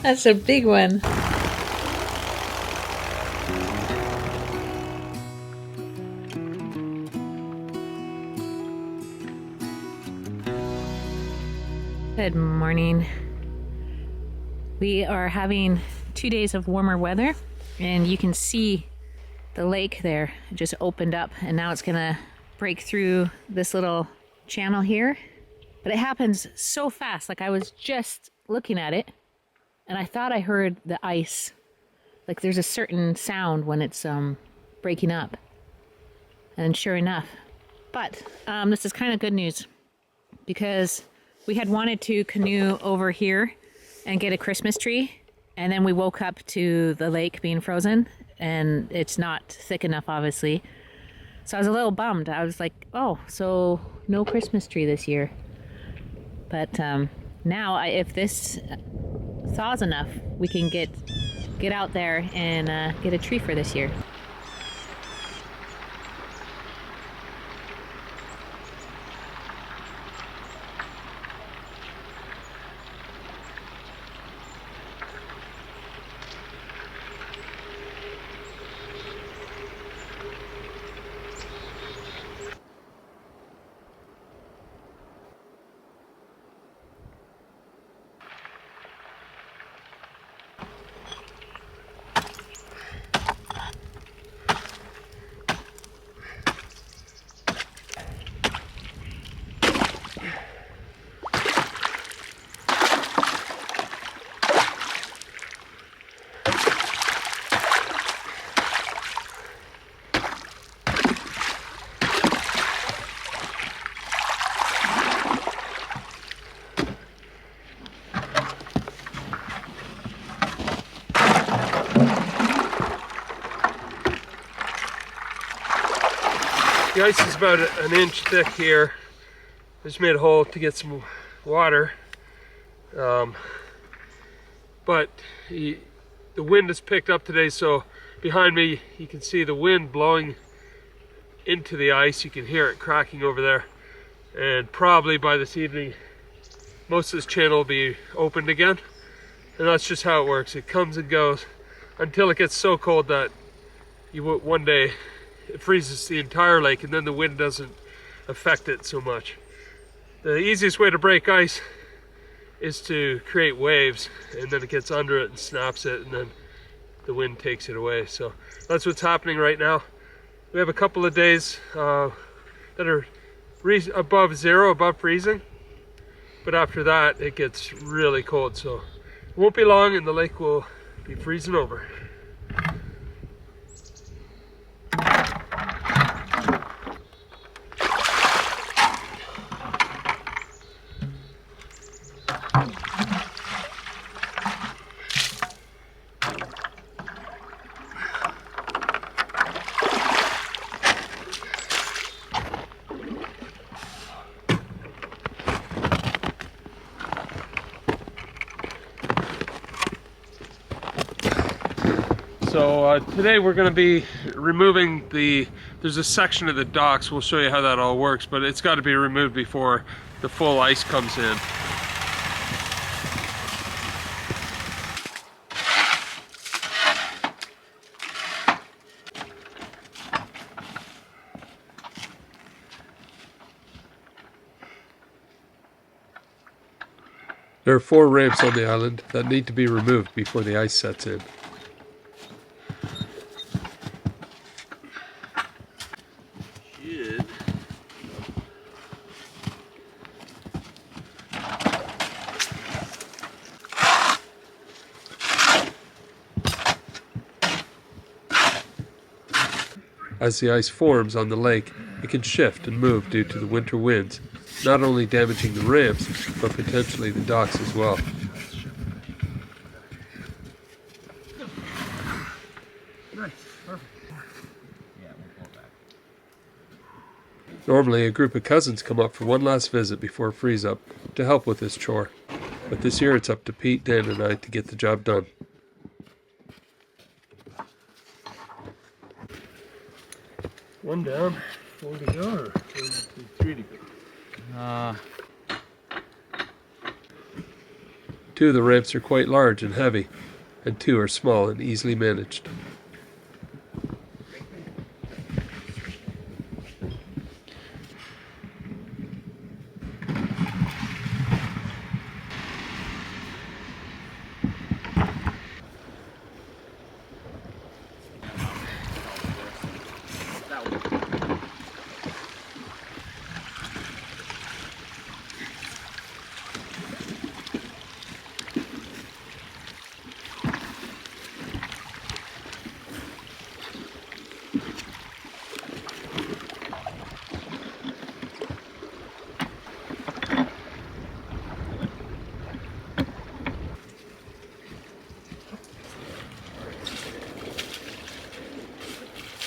That's a big one. Good morning. We are having 2 days of warmer weather, and you can see the lake there. It just opened up, and now it's gonna break through this little channel here. But it happens so fast. Like, I was just looking at it, and I thought I heard the ice. Like, there's a certain sound when it's breaking up. And sure enough. But this is kind of good news, because we had wanted to canoe over here and get a Christmas tree, and then we woke up to the lake being frozen, and it's not thick enough, obviously. So I was a little bummed. I was like, oh, so no Christmas tree this year. But now, if this thaws enough, we can get out there and get a tree for this year. The ice is about an inch thick here. I just made a hole to get some water. But the wind has picked up today, so behind me you can see the wind blowing into the ice. You can hear it cracking over there. And probably by this evening, most of this channel will be opened again. And that's just how it works. It comes and goes until it gets so cold that one day it freezes the entire lake, and then the wind doesn't affect it so much. The easiest way to break ice is to create waves, and then it gets under it and snaps it, and then the wind takes it away. So that's what's happening right now. We have a couple of days that are above zero, above freezing, but after that it gets really cold, so it won't be long and the lake will be freezing over. So today we're going to be removing there's a section of the docks. We'll show you how that all works, but it's got to be removed before the full ice comes in. There are 4 ramps on the island that need to be removed before the ice sets in. As the ice forms on the lake, it can shift and move due to the winter winds, not only damaging the ramps, but potentially the docks as well. Nice, perfect. Yeah, we'll pull it back. Normally, a group of cousins come up for one last visit before freeze up to help with this chore, but this year it's up to Pete, Dan, and I to get the job done. One down, 4 to go, or 3 to go? Two of the ramps are quite large and heavy, and two are small and easily managed.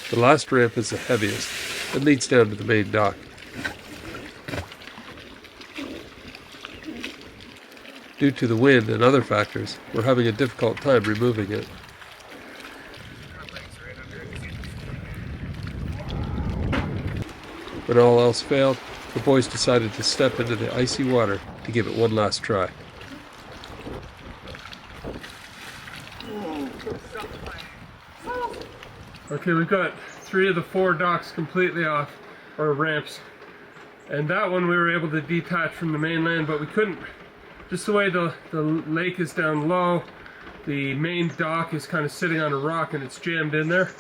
The last ramp is the heaviest and leads down to the main dock. Due to the wind and other factors, we're having a difficult time removing it. When all else failed, the boys decided to step into the icy water to give it one last try. Okay, we've got 3 of the 4 docks completely off, or ramps. And that one we were able to detach from the mainland, but we couldn't. Just the way the lake is down low, the main dock is kind of sitting on a rock and it's jammed in there.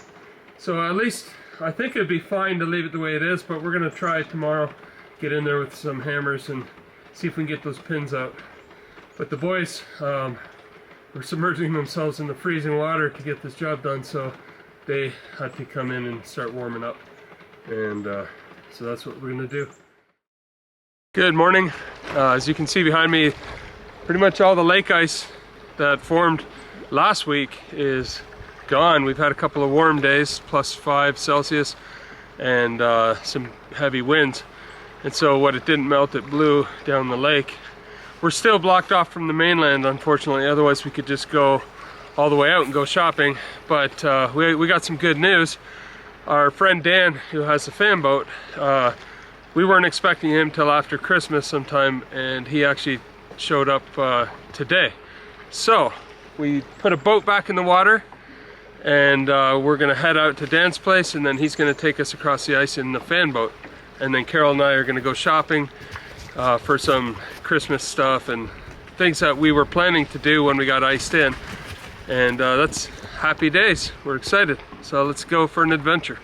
So at least I think it'd be fine to leave it the way it is, but we're gonna try tomorrow, get in there with some hammers and see if we can get those pins out. But the boys were submerging themselves in the freezing water to get this job done, so they had to come in and start warming up. And so that's what we're gonna do. Good morning. As you can see behind me, pretty much all the lake ice that formed last week is gone. We've had a couple of warm days, +5 Celsius, and some heavy winds. And so what it didn't melt, it blew down the lake. We're still blocked off from the mainland, unfortunately. Otherwise we could just go all the way out and go shopping. But we got some good news. Our friend Dan, who has a fan boat, we weren't expecting him till after Christmas sometime, and he actually showed up today. So we put a boat back in the water, and we're gonna head out to Dan's place, and then he's gonna take us across the ice in the fan boat. And then Carol and I are gonna go shopping for some Christmas stuff and things that we were planning to do when we got iced in. And that's happy days. We're excited. So let's go for an adventure.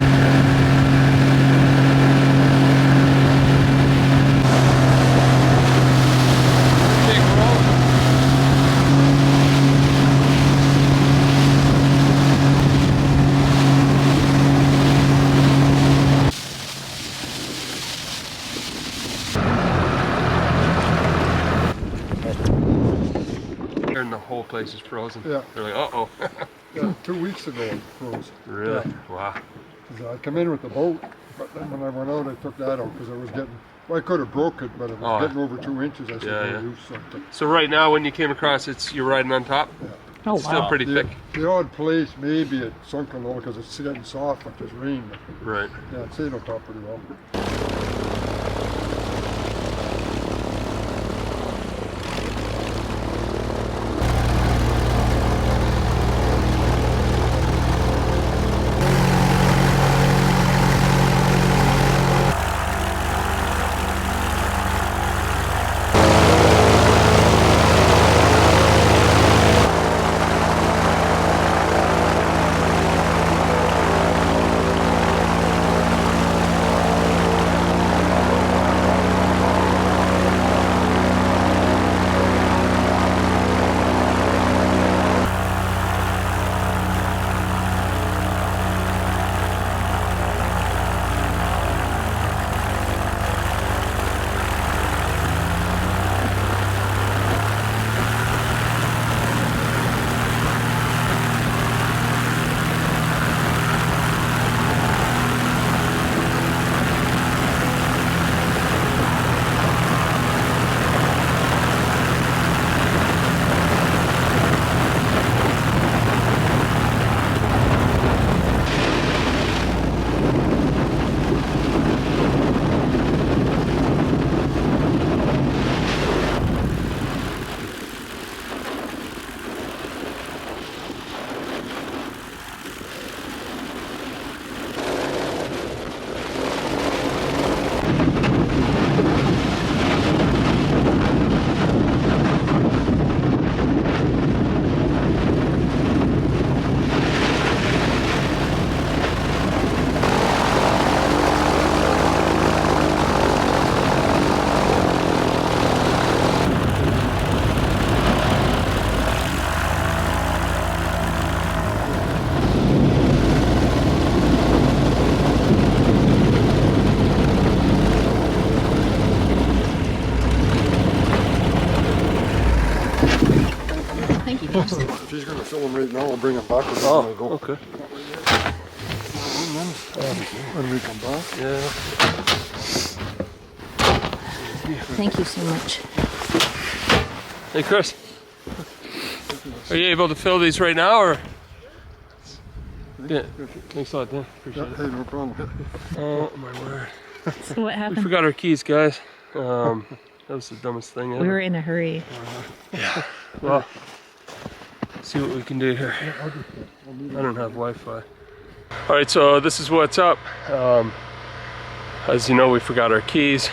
And the whole place is frozen. Yeah. They're like, uh-oh. Yeah, 2 weeks ago it froze. Really? Yeah. Wow. 'Cause I come in with the boat, but then when I went out, I took that out because I was getting, well, I could have broke it, but it was getting over 2 inches. I said, Yeah, I'll use something. So right now, when you came across, you're riding on top? Yeah. Oh, It's still pretty thick. The odd place, maybe it sunk a little because it's getting soft like this rain. But Right. yeah, it's stayed on top pretty well. She's going to fill them right now. I'll bring them back. Oh, okay. When we come back. Yeah. Thank you so much. Hey, Chris. Are you able to fill these right now, or? Yeah. Thanks a lot, Dan. Appreciate it. Hey, no problem. Oh my word. So what We happened? forgot our keys, guys. That was the dumbest thing ever. We were in a hurry. Yeah. Well, see what we can do here. I don't have Wi-Fi. All right, so this is what's up. As you know, we forgot our keys,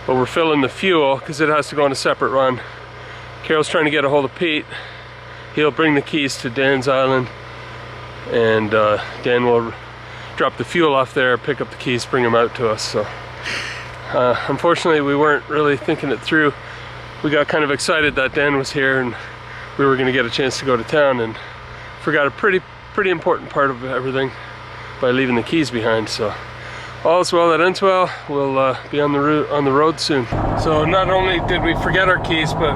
but we're filling the fuel because it has to go on a separate run. Carol's trying to get a hold of Pete. He'll bring the keys to Dan's island, and Dan will drop the fuel off there, pick up the keys, bring them out to us. So unfortunately, we weren't really thinking it through. We got kind of excited that Dan was here and we were going to get a chance to go to town, and forgot a pretty important part of everything by leaving the keys behind. So all's well that ends well. We'll be on the road soon. So not only did we forget our keys, but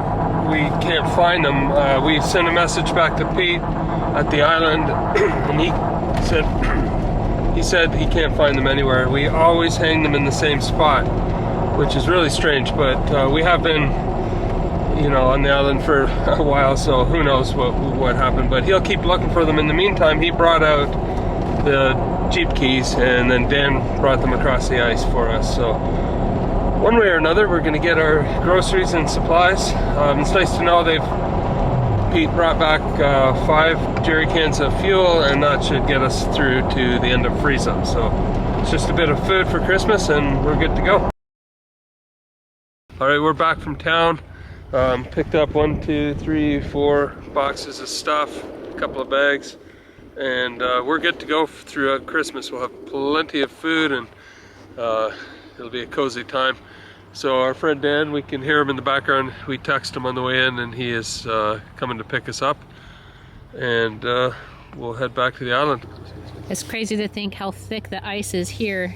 we can't find them. We sent a message back to Pete at the island, and he said he can't find them anywhere. We always hang them in the same spot, which is really strange, but we have been, you know, on the island for a while, so who knows what happened, but he'll keep looking for them. In the meantime, he brought out the Jeep keys, and then Dan brought them across the ice for us. So one way or another, we're going to get our groceries and supplies. It's nice to know Pete brought back 5 jerry cans of fuel, and that should get us through to the end of freeze up. So it's just a bit of food for Christmas and we're good to go. All right, we're back from town. Picked up 1, 2, 3, 4 boxes of stuff, a couple of bags, and we're good to go throughout Christmas. We'll have plenty of food, and it'll be a cozy time. So our friend Dan, we can hear him in the background. We text him on the way in, and he is coming to pick us up, and we'll head back to the island. It's crazy to think how thick the ice is here,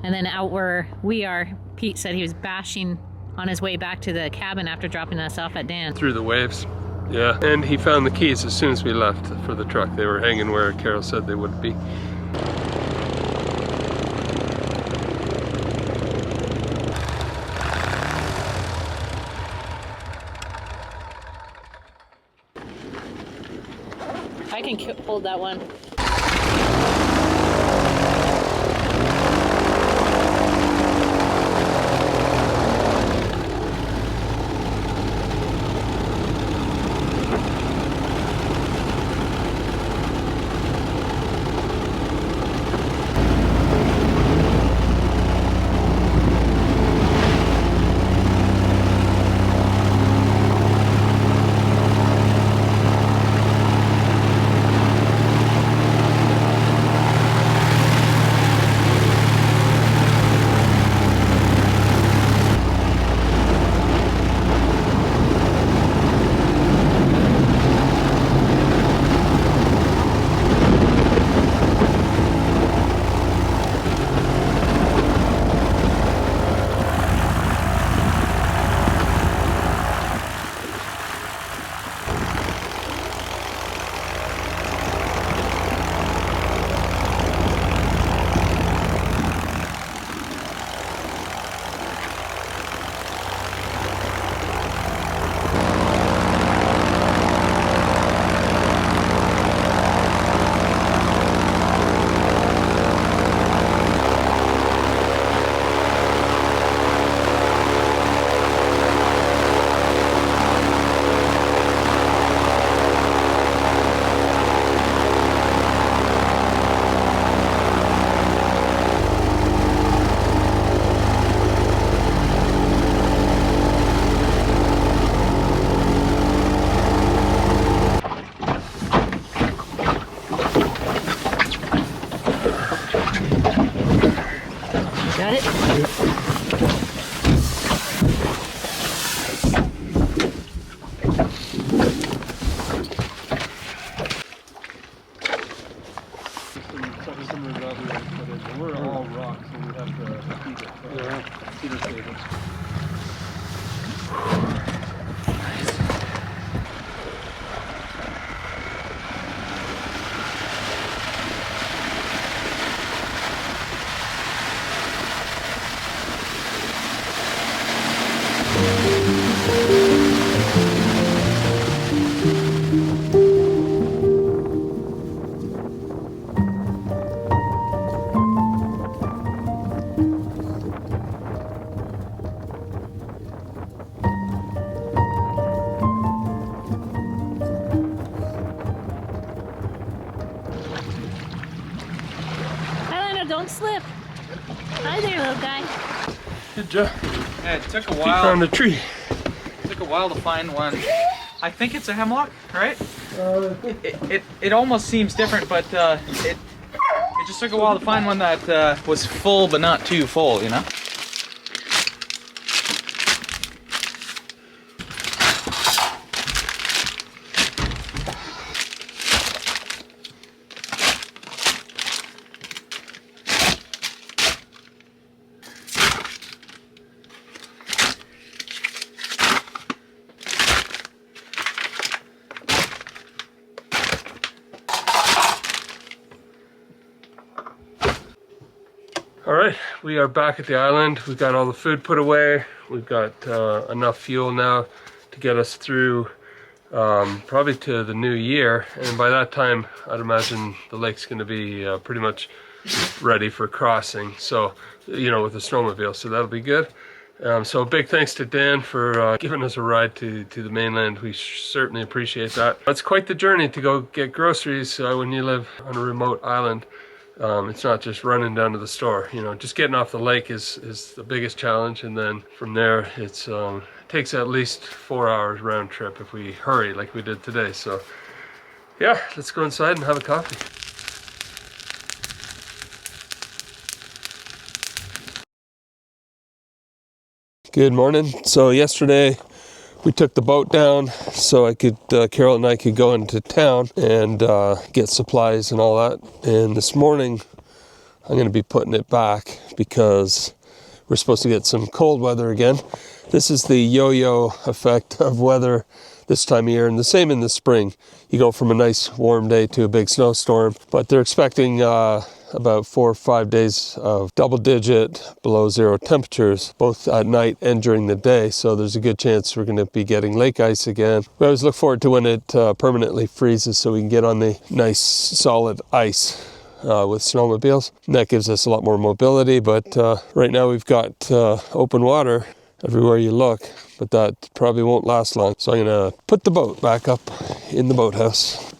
and then out where we are, Pete said he was bashing on his way back to the cabin after dropping us off at Dan. Through the waves, yeah. And he found the keys as soon as we left for the truck. They were hanging where Carol said they would be. I can hold that one. Got it? We're all rock, so we have to feed it. Feed it tables. Hi there, little guy. Good job. Yeah, it took a You while. found a tree. It took a while to find one. I think it's a hemlock, right? It almost seems different, but it just took a while to find one that was full but not too full, you know? All right, we are back at the island. We've got all the food put away. We've got enough fuel now to get us through probably to the new year. And by that time, I'd imagine the lake's going to be pretty much ready for crossing. So, you know, with the snowmobile, so that'll be good. So big thanks to Dan for giving us a ride to the mainland. We certainly appreciate that. It's quite the journey to go get groceries when you live on a remote island. It's not just running down to the store, you know, just getting off the lake is the biggest challenge. And then from there, it takes at least 4 hours round trip if we hurry like we did today. So yeah, let's go inside and have a coffee. Good morning. So yesterday we took the boat down so Carol and I could go into town and get supplies and all that. And this morning I'm going to be putting it back because we're supposed to get some cold weather again. This is the yo-yo effect of weather this time of year, and the same in the spring. You go from a nice warm day to a big snowstorm, but they're expecting about 4 or 5 days of double-digit below zero temperatures, both at night and during the day. So there's a good chance we're going to be getting lake ice again. We always look forward to when it permanently freezes so we can get on the nice solid ice with snowmobiles. And that gives us a lot more mobility, but right now we've got open water everywhere you look, but that probably won't last long. So I'm going to put the boat back up in the boathouse.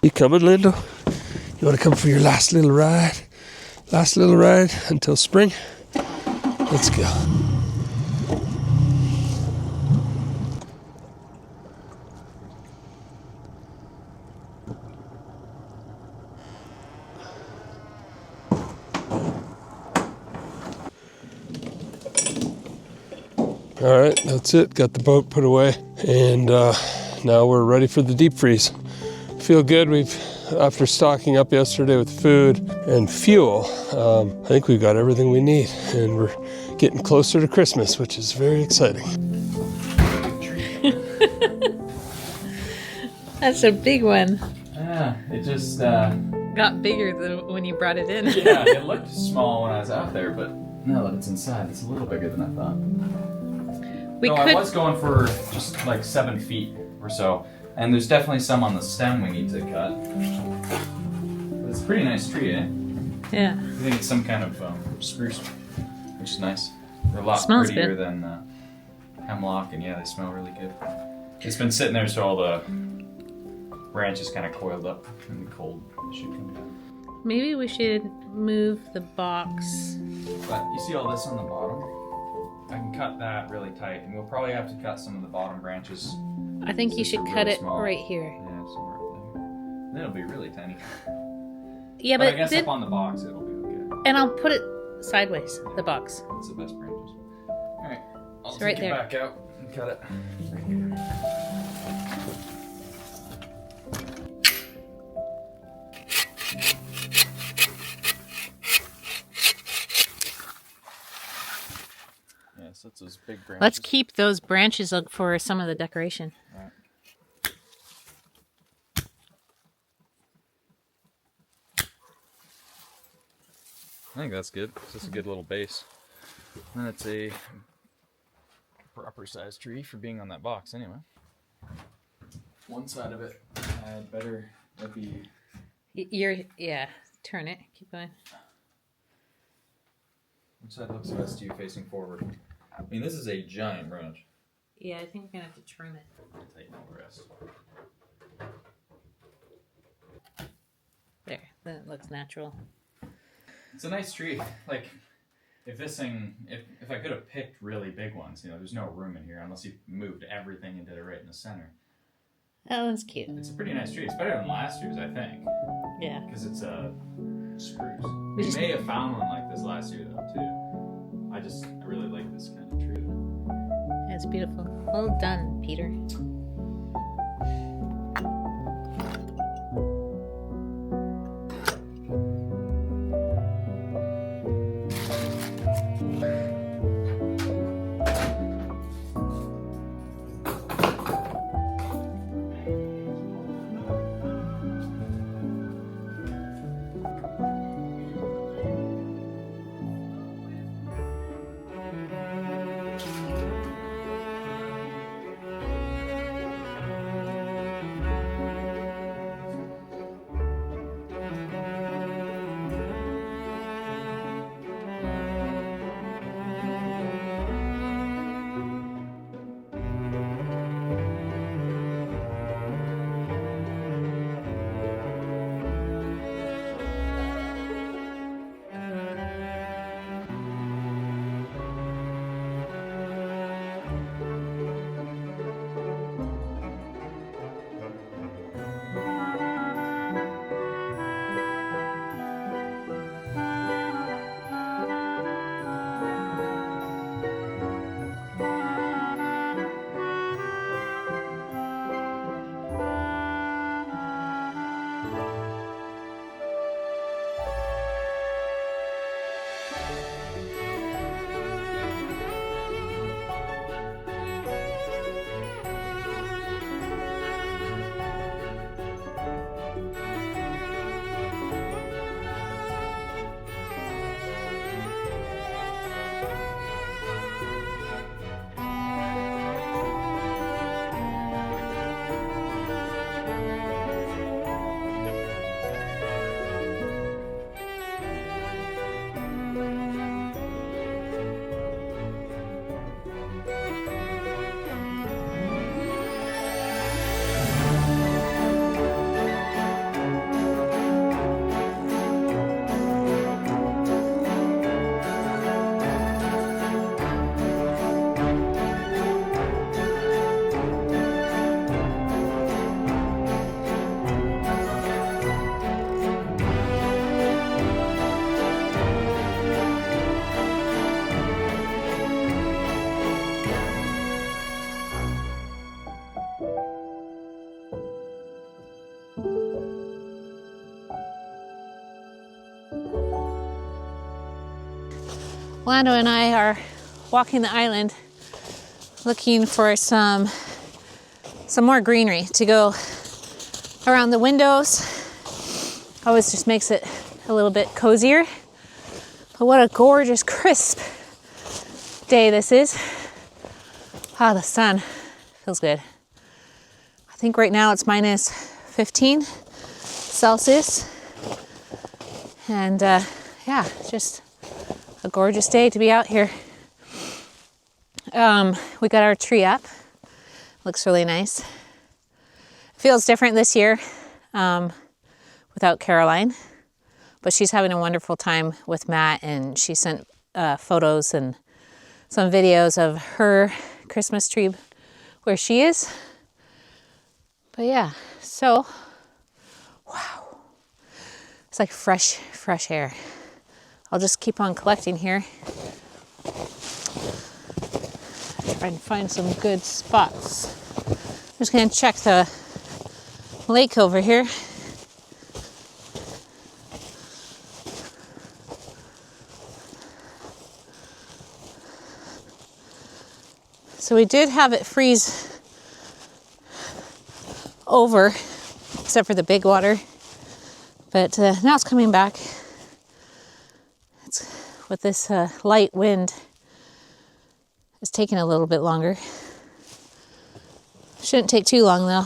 You coming, Lindo? You want to come for your last little ride? Last little ride until spring? Let's go. All right, that's it. Got the boat put away, and now we're ready for the deep freeze. Feel good. After stocking up yesterday with food and fuel, I think we've got everything we need, and we're getting closer to Christmas, which is very exciting. That's a big one. Yeah, it just Got bigger than when you brought it in. yeah, it looked small when I was out there, but now that it's inside, it's a little bigger than I thought. I was going for just like 7 feet or so, and there's definitely some on the stem we need to cut. But it's a pretty nice tree, eh? Yeah. I think it's some kind of spruce, which is nice. They're a lot Smells prettier good. than hemlock, and yeah, they smell really good. It's been sitting there so all the branches kind of coiled up in the cold. They should come down. Maybe we should move the box. But you see all this on the bottom? I can cut that really tight, and we'll probably have to cut some of the bottom branches. I think you should cut really it small. right here. Yeah, somewhere up there. Then it'll be really tiny. Yeah, But I but guess then, up on the box it'll be okay. and I'll put it sideways, the box. That's the best branches. Alright, I'll It's take right it there. back out and cut it. Right here. Yes, that's those big branches. Let's keep those branches up for some of the decoration. Right. I think that's good. It's just a good little base. And it's a proper sized tree for being on that box anyway. One side of it had better be. Yeah, turn it. Keep going. Which side looks best to you facing forward? I mean, this is a giant branch. Yeah, I think we're gonna have to trim it. I'll tighten all the rest. There. That looks natural. It's a nice tree. Like, if this thing, if I could have picked really big ones, you know, there's no room in here unless you moved everything and did it right in the center. Oh, that's cute. It's a pretty nice tree. It's better than last year's, I think. Yeah. Because it's a spruce. We may have found one like this last year, though, too. I really like this kind of tree. Yeah, it's beautiful. Well done, Peter. Lando and I are walking the island looking for some more greenery to go around the windows. Always just makes it a little bit cozier. But what a gorgeous, crisp day this is. Ah, the sun feels good. I think right now it's minus 15 Celsius. And yeah, just a gorgeous day to be out here. We got our tree up. Looks really nice. Feels different this year without Caroline, but she's having a wonderful time with Matt, and she sent photos and some videos of her Christmas tree where she is. But yeah, so wow, it's like fresh air. I'll just keep on collecting here. Try and find some good spots. I'm just gonna check the lake over here. So we did have it freeze over, except for the big water, but now it's coming back. With this light wind, it's taking a little bit longer. Shouldn't take too long though.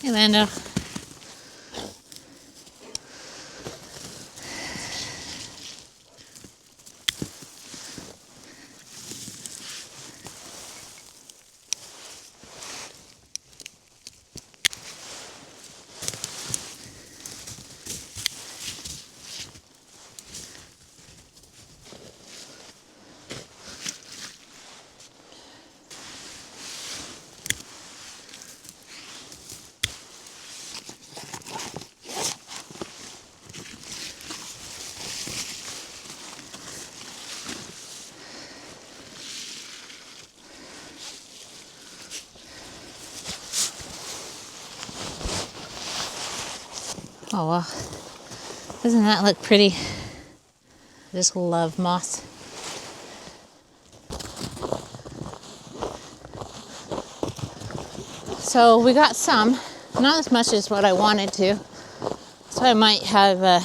Hey, Lando. Oh, well, doesn't that look pretty? I just love moss. So we got some, not as much as what I wanted to. So I might have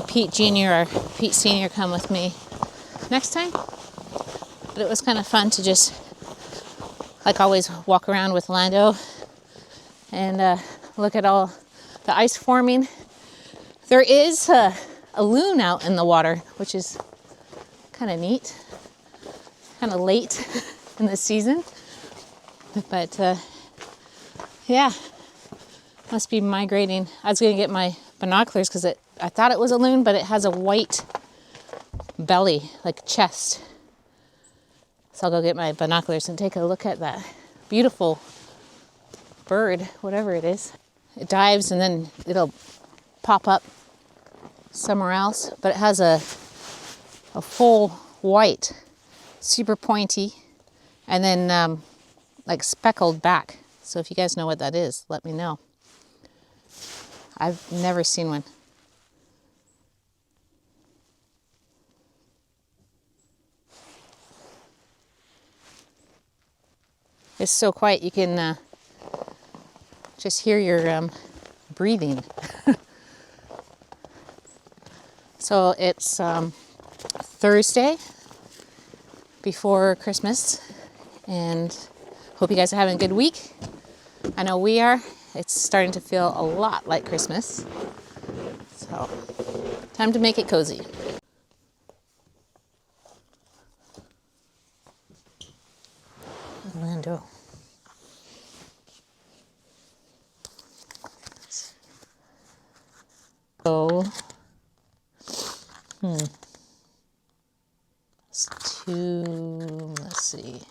Pete Jr. or Pete Sr. come with me next time. But it was kind of fun to just, like always, walk around with Lando and look at all the ice forming. There is a loon out in the water, which is kind of neat, kind of late in the season. But yeah, must be migrating. I was going to get my binoculars because I thought it was a loon, but it has a white belly, like chest. So I'll go get my binoculars and take a look at that beautiful bird, whatever it is. It dives and then it'll pop up somewhere else, but it has a full white, super pointy, and then like speckled back. So if you guys know what that is, let me know. I've never seen one. It's so quiet you can just hear your breathing. So it's Thursday before Christmas, and hope you guys are having a good week. I know we are. It's starting to feel a lot like Christmas. So, time to make it cozy. Orlando. So, let's see.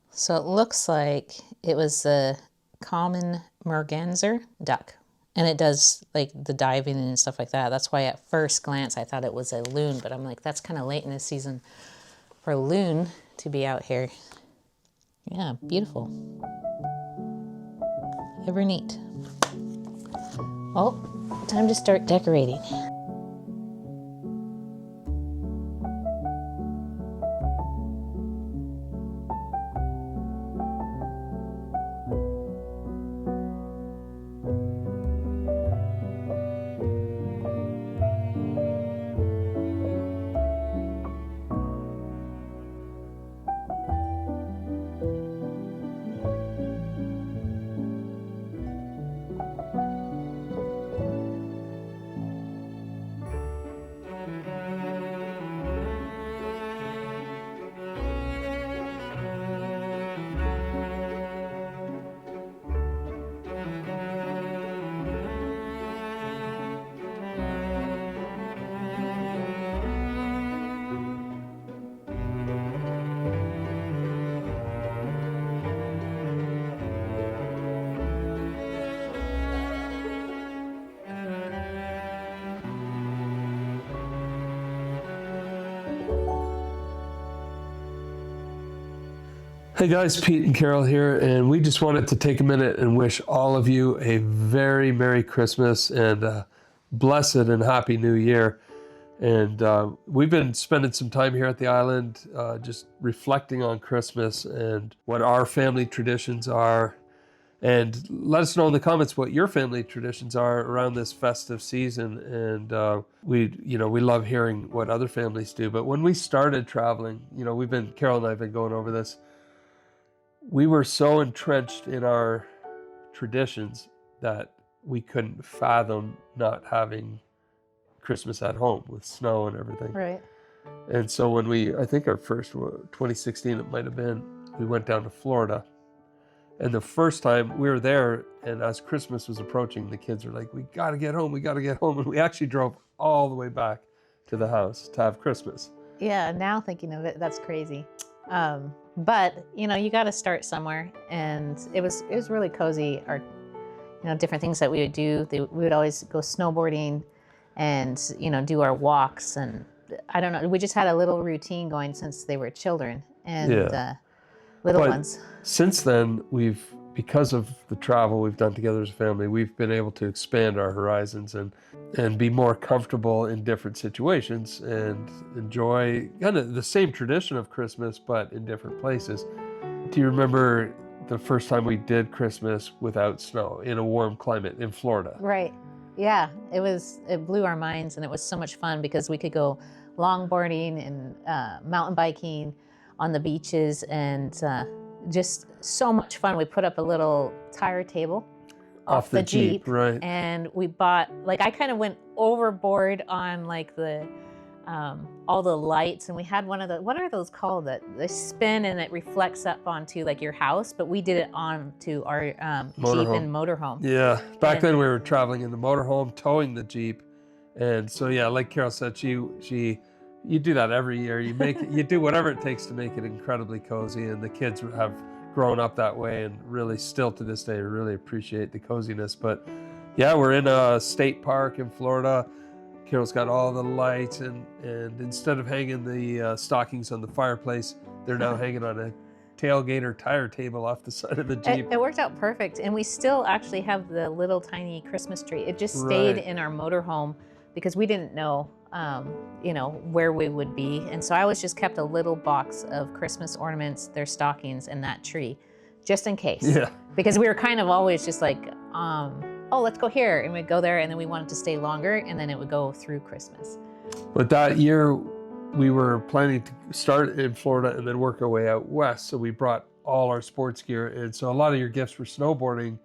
So it looks like it was a common merganser duck. And it does like the diving and stuff like that. That's why at first glance I thought it was a loon, but I'm like, that's kind of late in the season for a loon to be out here. Yeah, beautiful. Ever neat. Well, time to start decorating. Hey guys, Pete and Carol here, and we just wanted to take a minute and wish all of you a very Merry Christmas and a blessed and Happy New Year. And we've been spending some time here at the island just reflecting on Christmas and what our family traditions are. And let us know in the comments what your family traditions are around this festive season. And we love hearing what other families do. But when we started traveling, Carol and I have been going over this. We were so entrenched in our traditions that we couldn't fathom not having Christmas at home with snow and everything. Right. And so when I think our first, 2016 it might have been, we went down to Florida. And the first time we were there, and as Christmas was approaching, the kids were like, we got to get home, we got to get home. And we actually drove all the way back to the house to have Christmas. Yeah, now thinking of it, that's crazy. But, you know, you got to start somewhere. And it was really cozy. Our, you know, different things that we would do. We would always go snowboarding and, you know, do our walks. And I don't know, we just had a little routine going since they were children and little ones. Since then, because of the travel we've done together as a family, we've been able to expand our horizons and be more comfortable in different situations and enjoy kind of the same tradition of Christmas, but in different places. Do you remember the first time we did Christmas without snow in a warm climate in Florida? Right. Yeah, it blew our minds, and it was so much fun because we could go longboarding and mountain biking on the beaches, and just so much fun. We put up a little tire table off the Jeep, right? And we bought, like, I kind of went overboard on like the all the lights, and we had one of the, what are those called, that they spin and it reflects up onto like your house, but we did it onto our Jeep and motorhome. Yeah, back then we were traveling in the motorhome, towing the Jeep, and so yeah, like Carol said, you do that every year. You do whatever it takes to make it incredibly cozy, and the kids have grown up that way and really still to this day really appreciate the coziness. But yeah, we're in a state park in Florida. Carol's got all the lights, and instead of hanging the stockings on the fireplace, they're now hanging on a tailgate or tire table off the side of the Jeep. It worked out perfect, and we still actually have the little tiny Christmas tree. It just stayed in our motorhome because we didn't know you know, where we would be. And so I always just kept a little box of Christmas ornaments, their stockings, and that tree, just in case. Yeah. Because we were kind of always just like, oh, let's go here. And we'd go there, and then we wanted to stay longer, and then it would go through Christmas. But that year, we were planning to start in Florida and then work our way out west. So we brought all our sports gear. And so a lot of your gifts were snowboarding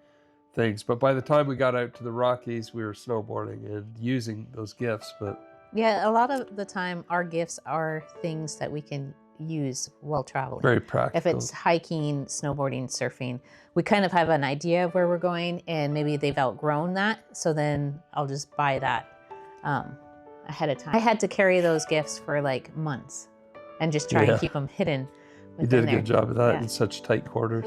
things. But by the time we got out to the Rockies, we were snowboarding and using those gifts. But yeah, a lot of the time our gifts are things that we can use while traveling. Very practical. If it's hiking, snowboarding, surfing, we kind of have an idea of where we're going, and maybe they've outgrown that. So then I'll just buy that ahead of time. I had to carry those gifts for like months and just try and keep them hidden. You did a good job of that in such tight quarters.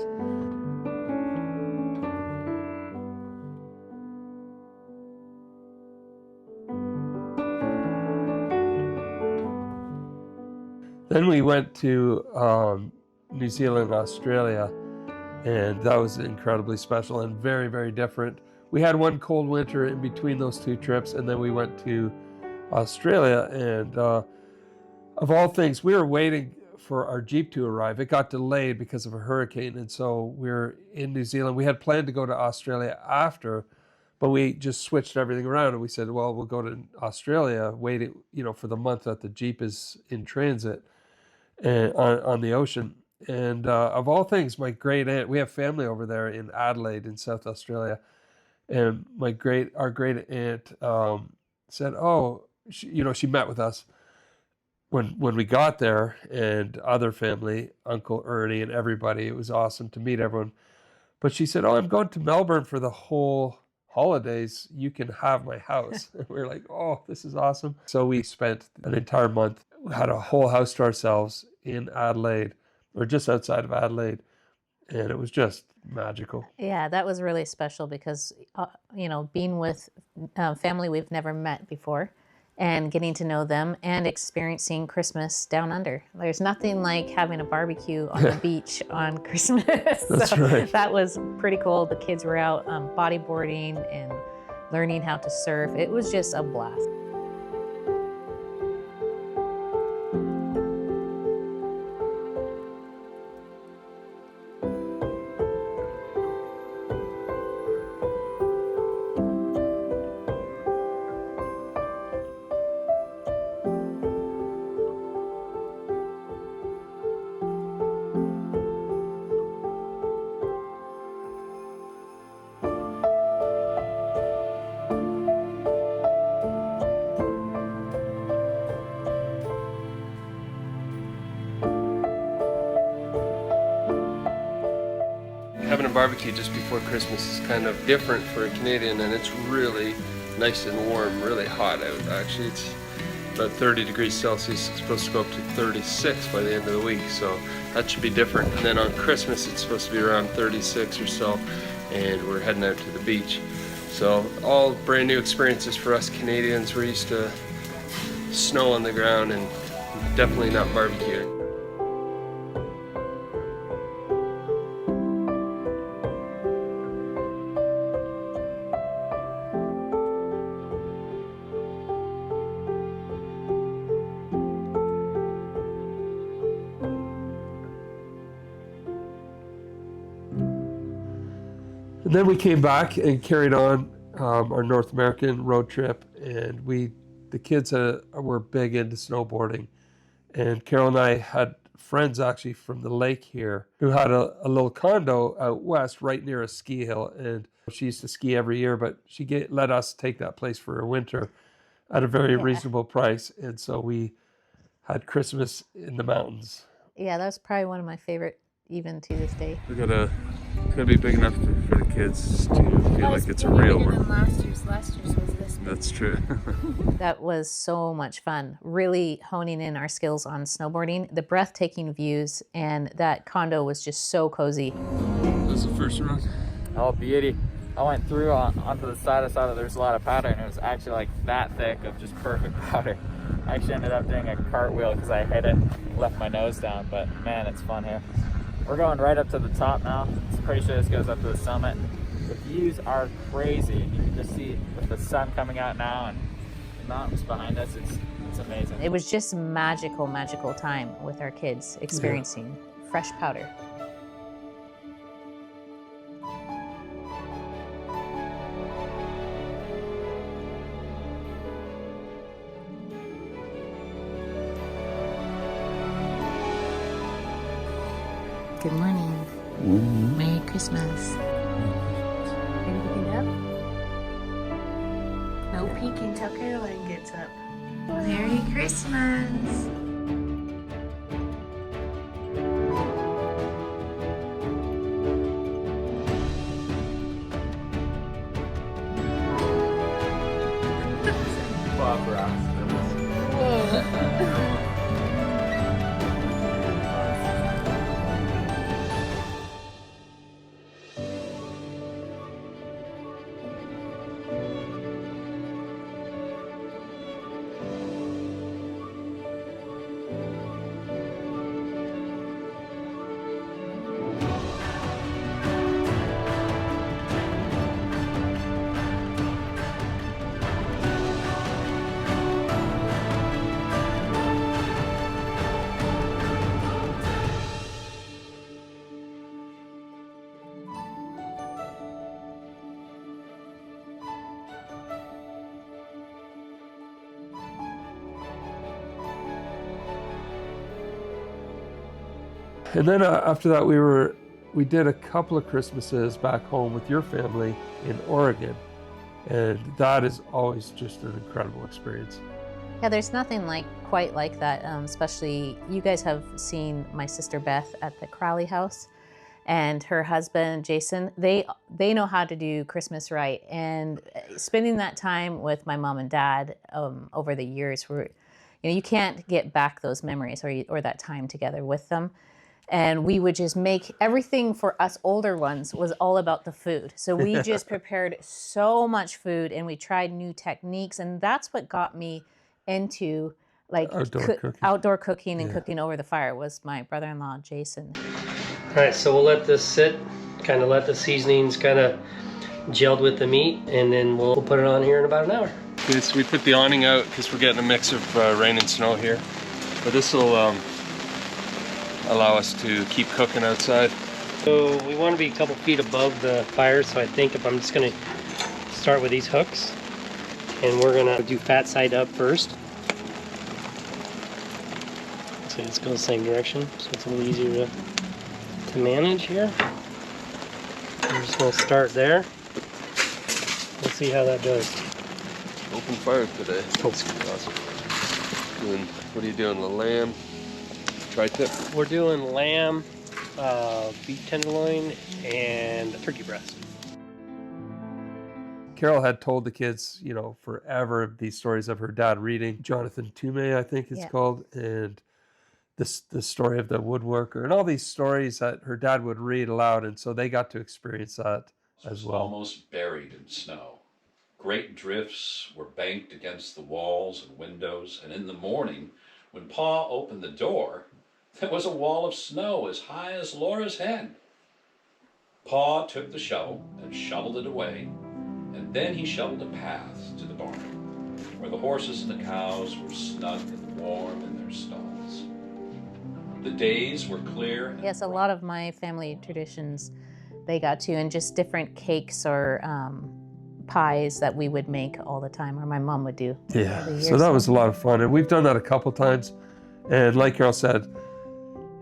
Then we went to New Zealand and Australia, and that was incredibly special and very, very different. We had one cold winter in between those two trips, and then we went to Australia, and of all things, we were waiting for our Jeep to arrive. It got delayed because of a hurricane, and so we were in New Zealand. We had planned to go to Australia after, but we just switched everything around, and we said, well, we'll go to Australia, waiting, you know, for the month that the Jeep is in transit and on the ocean. And of all things, my great aunt, we have family over there in Adelaide in South Australia, and our great aunt said, oh, she met with us when we got there, and other family, Uncle Ernie and everybody. It was awesome to meet everyone. But she said, oh, I'm going to Melbourne for the whole holidays. You can have my house. And we were like, oh, this is awesome. So we spent an entire month, had a whole house to ourselves in Adelaide, or just outside of Adelaide, and it was just magical. Yeah, that was really special because, being with family we've never met before, and getting to know them and experiencing Christmas down under. There's nothing like having a barbecue on the beach on Christmas. That's right. That was pretty cool. The kids were out bodyboarding and learning how to surf. It was just a blast. a barbecue just before Christmas is kind of different for a Canadian, and it's really nice and warm, really hot out. Actually, it's about 30 degrees Celsius. It's supposed to go up to 36 by the end of the week, so that should be different. And then on Christmas, it's supposed to be around 36 or so, and we're heading out to the beach. So all brand new experiences for us Canadians. We're used to snow on the ground and definitely not barbecuing. And then we came back and carried on our North American road trip, and the kids were big into snowboarding, and Carol and I had friends actually from the lake here who had a little condo out west right near a ski hill, and she used to ski every year, but she let us take that place for a winter at a very reasonable price, and so we had Christmas in the mountains. Yeah, that was probably one of my favorite, even to this day. It's gotta be big enough for the kids to feel like it's a real one. Last year's was this big. That's true. That was so much fun, really honing in our skills on snowboarding, the breathtaking views, and that condo was just so cozy. This is the first run. Oh, beauty. I went through onto the side. I saw that there's a lot of powder, and it was actually like that thick of just perfect powder. I actually ended up doing a cartwheel because I hit it, left my nose down, but man, it's fun here. We're going right up to the top now. I'm pretty sure this goes up to the summit. The views are crazy. You can just see with the sun coming out now and the mountains behind us, it's amazing. It was just magical time with our kids experiencing fresh powder. Good morning. Merry Christmas. Ready to get up? No peeking till Caroline gets up. Merry Christmas. Bob Ross. And then after that, we did a couple of Christmases back home with your family in Oregon, and that is always just an incredible experience. Yeah, there's nothing quite like that, especially you guys have seen my sister Beth at the Crowley house and her husband Jason. They know how to do Christmas right, and spending that time with my mom and dad over the years, you can't get back those memories or that time together with them. And we would just make everything for us older ones was all about the food. So we just prepared so much food, and we tried new techniques, and that's what got me into outdoor cooking and cooking over the fire was my brother-in-law Jason. All right, so we'll let this sit, kind of let the seasonings kind of gelled with the meat, and then we'll put it on here in about an hour. Okay, so we put the awning out because we're getting a mix of rain and snow here, but this will allow us to keep cooking outside. So we want to be a couple feet above the fire, so I think if I'm just going to start with these hooks, and we're going to do fat side up first. So let's go the same direction, so it's a little easier to manage here. I'm just going to start there. We'll see how that goes. Open fire today. That's awesome. What are you doing, the lamb? Tri-tip? We're doing lamb beef tenderloin, and turkey breast. Carol had told the kids, you know, forever these stories of her dad reading Jonathan Toomey, I think it's called, and the story of the woodworker, and all these stories that her dad would read aloud, and so they got to experience that as well. Almost buried in snow. Great drifts were banked against the walls and windows, and in the morning, when Pa opened the door, there was a wall of snow as high as Laura's head. Pa took the shovel and shoveled it away, and then he shoveled a path to the barn, where the horses and the cows were snug and warm in their stalls. The days were clear. Yes, a lot of my family traditions, they got to, and just different cakes or pies that we would make all the time, or my mom would do. Yeah, so that was a lot of fun, and we've done that a couple times. And like Carol said,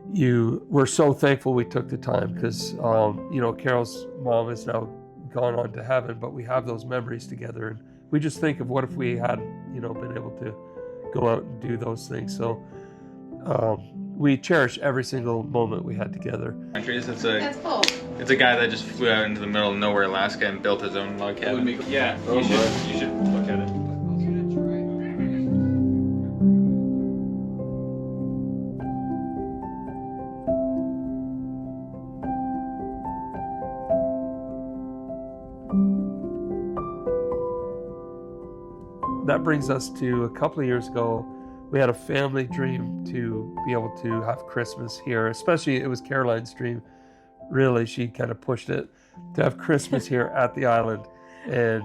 we're so thankful we took the time, because you know, Carol's mom is now gone on to heaven, but we have those memories together, and we just think of what if we had, you know, been able to go out and do those things. So we cherish every single moment we had together. That's cool. It's a guy that just flew out into the middle of nowhere, Alaska, and built his own log cabin. Yeah, you should look at it. That brings us to a couple of years ago. We had a family dream to be able to have Christmas here, especially it was Caroline's dream. Really, she kind of pushed it to have Christmas here at the island, and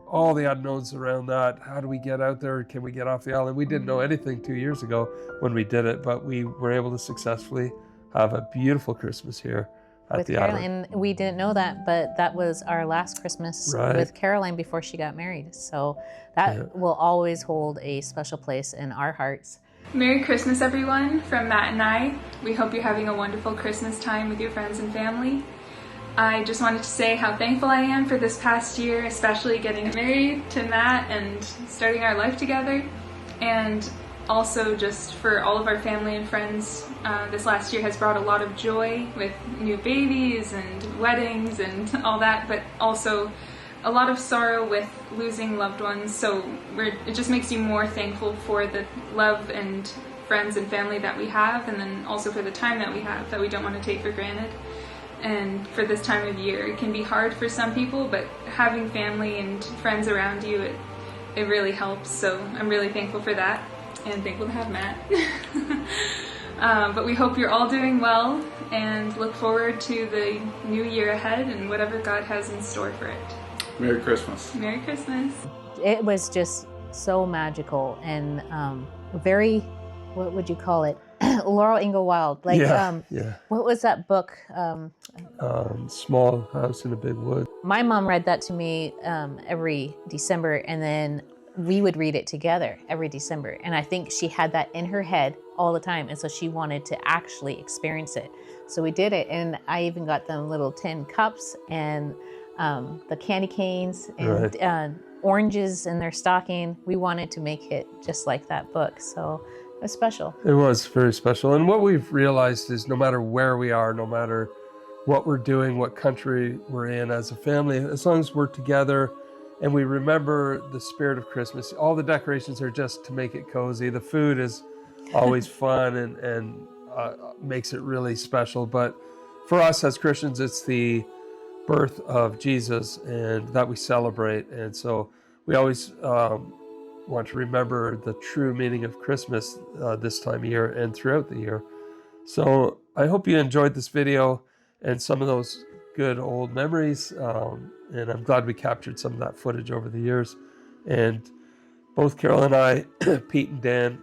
all the unknowns around that. How do we get out there? Can we get off the island? We didn't know anything 2 years ago when we did it, but we were able to successfully have a beautiful Christmas here at with the Caroline. island. And we didn't know that, but that was our last Christmas with Caroline before she got married. So that will always hold a special place in our hearts. Merry Christmas, everyone, from Matt and I. We hope you're having a wonderful Christmas time with your friends and family. I just wanted to say how thankful I am for this past year, especially getting married to Matt and starting our life together, and also just for all of our family and friends. This last year has brought a lot of joy with new babies and weddings and all that, but also a lot of sorrow with losing loved ones. So it just makes you more thankful for the love and friends and family that we have, and then also for the time that we have that we don't want to take for granted. And for this time of year, it can be hard for some people, but having family and friends around you, it really helps. So I'm really thankful for that, and thankful to have Matt. But we hope you're all doing well, and look forward to the new year ahead and whatever God has in store for it. Merry Christmas. Merry Christmas. It was just so magical and very, what would you call it? Laurel Ingalls Wilder. Like, what was that book? Small House in a Big Wood. My mom read that to me every December, and then we would read it together every December. And I think she had that in her head all the time, and so she wanted to actually experience it. So we did it, and I even got them little tin cups and the candy canes and oranges in their stocking. We wanted to make it just like that book, so it was special. It was very special. And what we've realized is no matter where we are, no matter what we're doing, what country we're in as a family, as long as we're together and we remember the spirit of Christmas, all the decorations are just to make it cozy. The food is always fun and makes it really special. But for us as Christians, it's the birth of Jesus and that we celebrate. And so we always want to remember the true meaning of Christmas this time of year and throughout the year. So I hope you enjoyed this video and some of those good old memories. And I'm glad we captured some of that footage over the years. And both Carol and I, Pete and Dan,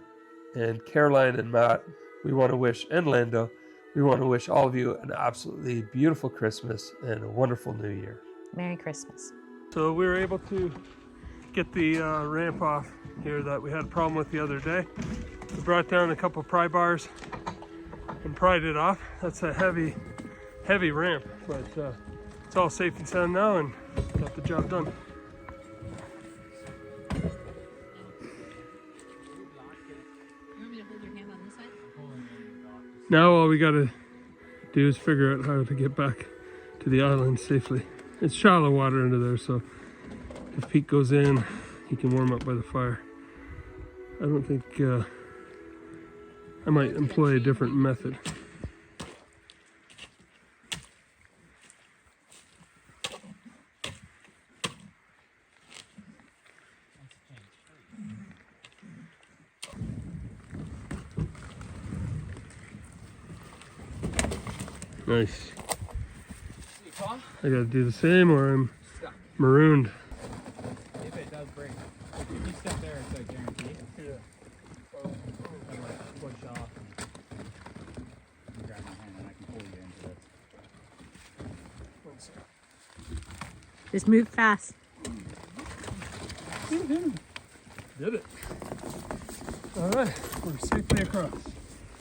and Caroline and Matt, we want to wish, and Linda, we want to wish all of you an absolutely beautiful Christmas and a wonderful New Year. Merry Christmas. So we were able to get the ramp off here that we had a problem with the other day. We brought down a couple pry bars and pried it off. That's a heavy ramp, but it's all safe and sound now and got the job done. Now all we gotta do is figure out how to get back to the island safely. It's shallow water under there, so if Pete goes in, he can warm up by the fire. I don't think, I might employ a different method. Nice. I gotta do the same or I'm marooned. If it does break, if you step there, it's like guaranteed. Yeah. And like push off and grab my hand and I can pull you into it. Just move fast. Did it. All right, we're safely across.